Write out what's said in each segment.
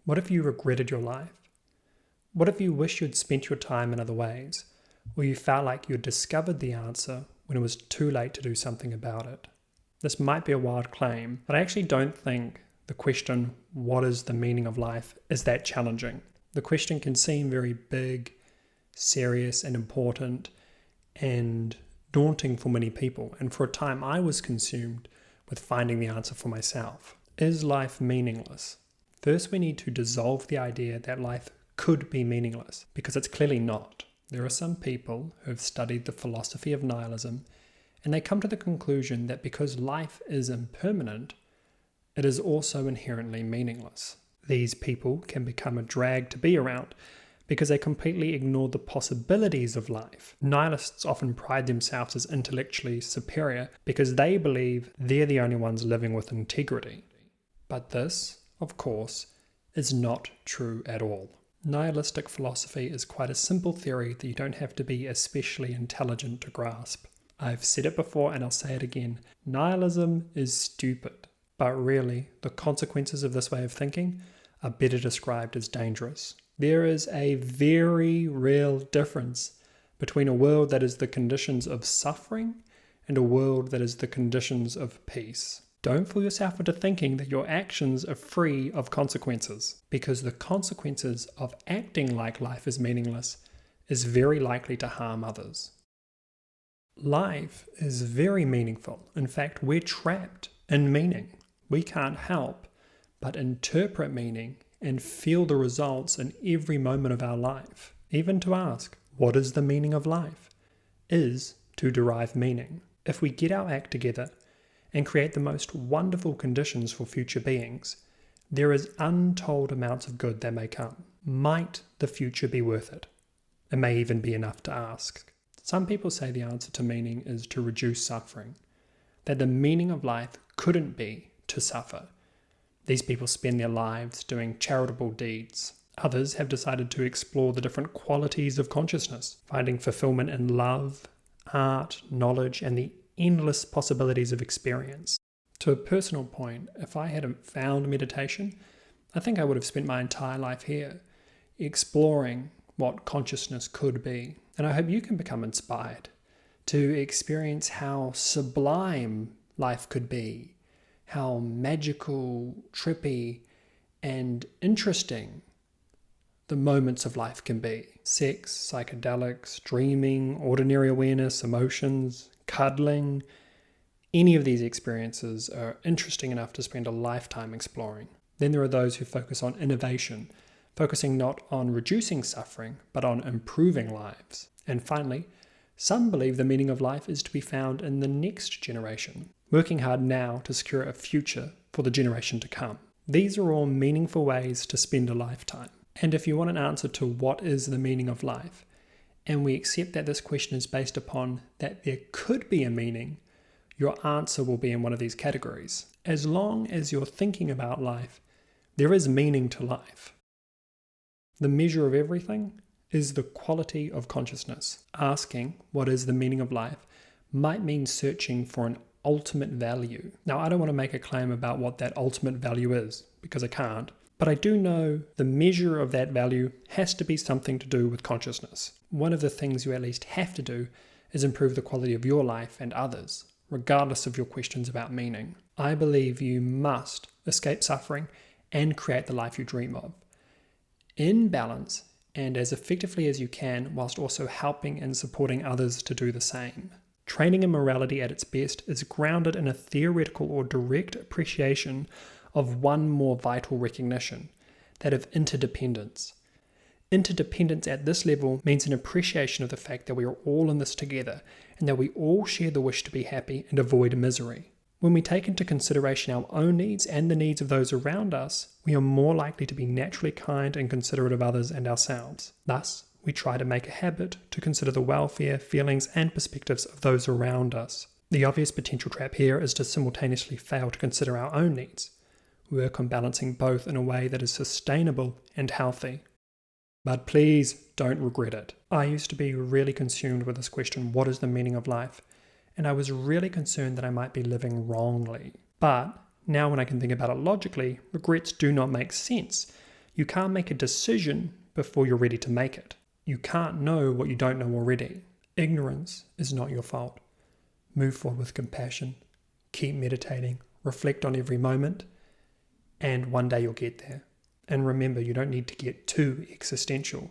What if you regretted your life? What if you wish you'd spent your time in other ways, or you felt like you'd discovered the answer when it was too late to do something about it? This might be a wild claim, but I actually don't think the question, what is the meaning of life, is that challenging. The question can seem very big, serious and important and daunting for many people, and for a time I was consumed with finding the answer for myself. Is life meaningless? First, we need to dissolve the idea that life could be meaningless, because it's clearly not. There are some people who have studied the philosophy of nihilism, and they come to the conclusion that because life is impermanent, it is also inherently meaningless. These people can become a drag to be around because they completely ignore the possibilities of life. Nihilists often pride themselves as intellectually superior because they believe they're the only ones living with integrity. But this, of course, is not true at all. Nihilistic philosophy is quite a simple theory that you don't have to be especially intelligent to grasp. I've said it before and I'll say it again. Nihilism is stupid, but really, the consequences of this way of thinking are better described as dangerous. There is a very real difference between a world that is the conditions of suffering and a world that is the conditions of peace. Don't fool yourself into thinking that your actions are free of consequences, because the consequences of acting like life is meaningless is very likely to harm others. Life is very meaningful. In fact, we're trapped in meaning. We can't help but interpret meaning and feel the results in every moment of our life. Even to ask, what is the meaning of life, is to derive meaning. If we get our act together and create the most wonderful conditions for future beings, there is untold amounts of good that may come. Might the future be worth it? It may even be enough to ask. Some people say the answer to meaning is to reduce suffering, that the meaning of life couldn't be to suffer. These people spend their lives doing charitable deeds. Others have decided to explore the different qualities of consciousness, finding fulfillment in love, art, knowledge, and the endless possibilities of experience. To a personal point, if I hadn't found meditation, I think I would have spent my entire life here, exploring what consciousness could be. And I hope you can become inspired to experience how sublime life could be, how magical, trippy, and interesting the moments of life can be. Sex, psychedelics, dreaming, ordinary awareness, emotions, cuddling. Any of these experiences are interesting enough to spend a lifetime exploring. Then there are those who focus on innovation, focusing not on reducing suffering, but on improving lives. And finally, some believe the meaning of life is to be found in the next generation, working hard now to secure a future for the generation to come. These are all meaningful ways to spend a lifetime. And if you want an answer to what is the meaning of life, and we accept that this question is based upon that there could be a meaning, your answer will be in one of these categories. As long as you're thinking about life, there is meaning to life. The measure of everything is the quality of consciousness. Asking what is the meaning of life might mean searching for an ultimate value. Now, I don't want to make a claim about what that ultimate value is, because I can't, but I do know the measure of that value has to be something to do with consciousness. One of the things you at least have to do is improve the quality of your life and others, regardless of your questions about meaning. I believe you must escape suffering and create the life you dream of, in balance and as effectively as you can, whilst also helping and supporting others to do the same. Training in morality at its best is grounded in a theoretical or direct appreciation of one more vital recognition, that of interdependence. Interdependence at this level means an appreciation of the fact that we are all in this together and that we all share the wish to be happy and avoid misery. When we take into consideration our own needs and the needs of those around us, we are more likely to be naturally kind and considerate of others and ourselves. Thus, we try to make a habit to consider the welfare, feelings, and perspectives of those around us. The obvious potential trap here is to simultaneously fail to consider our own needs. Work on balancing both in a way that is sustainable and healthy. But please don't regret it. I used to be really consumed with this question, what is the meaning of life? And I was really concerned that I might be living wrongly. But now when I can think about it logically, regrets do not make sense, You can't make a decision before you're ready to make it. You can't know what you don't know already. Ignorance is not your fault. Move forward with compassion. Keep meditating. Reflect on every moment. And one day you'll get there. And remember, you don't need to get too existential,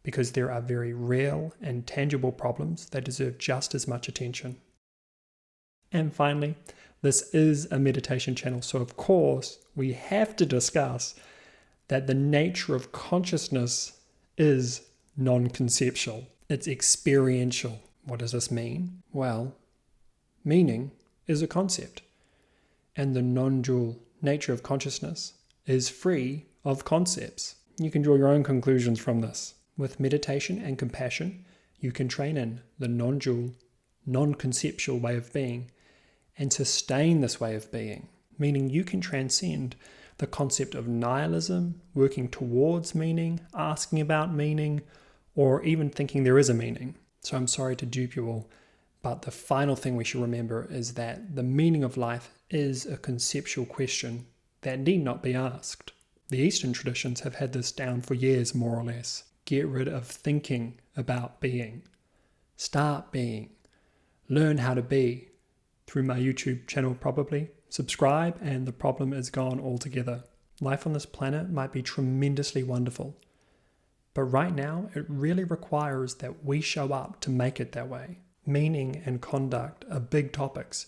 because there are very real and tangible problems that deserve just as much attention. And finally, this is a meditation channel, so of course we have to discuss that the nature of consciousness is non-conceptual. It's experiential. What does this mean? Well, meaning is a concept, and the non-dual nature of consciousness is free of concepts. You can draw your own conclusions from this. With meditation and compassion, you can train in the non-dual, non-conceptual way of being and sustain this way of being, meaning you can transcend the concept of nihilism, working towards meaning, asking about meaning, or even thinking there is a meaning. So I'm sorry to dupe you all, but the final thing we should remember is that the meaning of life is a conceptual question that need not be asked. The Eastern traditions have had this down for years, more or less. Get rid of thinking about being. Start being. Learn how to be. Through my YouTube channel probably. Subscribe and the problem is gone altogether. Life on this planet might be tremendously wonderful. But right now, it really requires that we show up to make it that way. Meaning and conduct are big topics,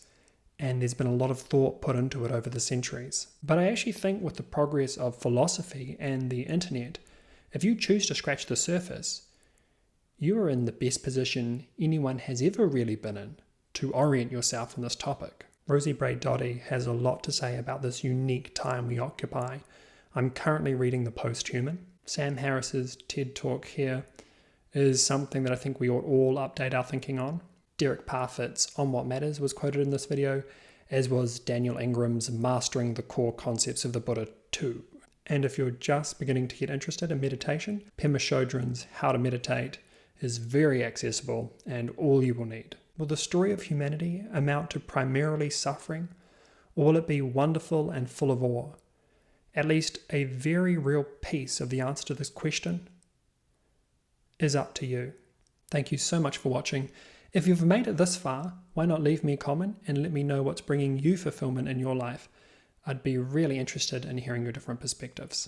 and there's been a lot of thought put into it over the centuries. But I actually think with the progress of philosophy and the internet, if you choose to scratch the surface, you are in the best position anyone has ever really been in to orient yourself on this topic. Rosie Braidotti has a lot to say about this unique time we occupy. I'm currently reading The Post-Human. Sam Harris's TED Talk here is something that I think we ought all update our thinking on. Derek Parfit's On What Matters was quoted in this video, as was Daniel Ingram's Mastering the Core Concepts of the Buddha 2. And if you're just beginning to get interested in meditation, Pema Chodron's How to Meditate is very accessible and all you will need. Will the story of humanity amount to primarily suffering, or will it be wonderful and full of awe? At least a very real piece of the answer to this question is up to you. Thank you so much for watching. If you've made it this far, why not leave me a comment and let me know what's bringing you fulfillment in your life? I'd be really interested in hearing your different perspectives.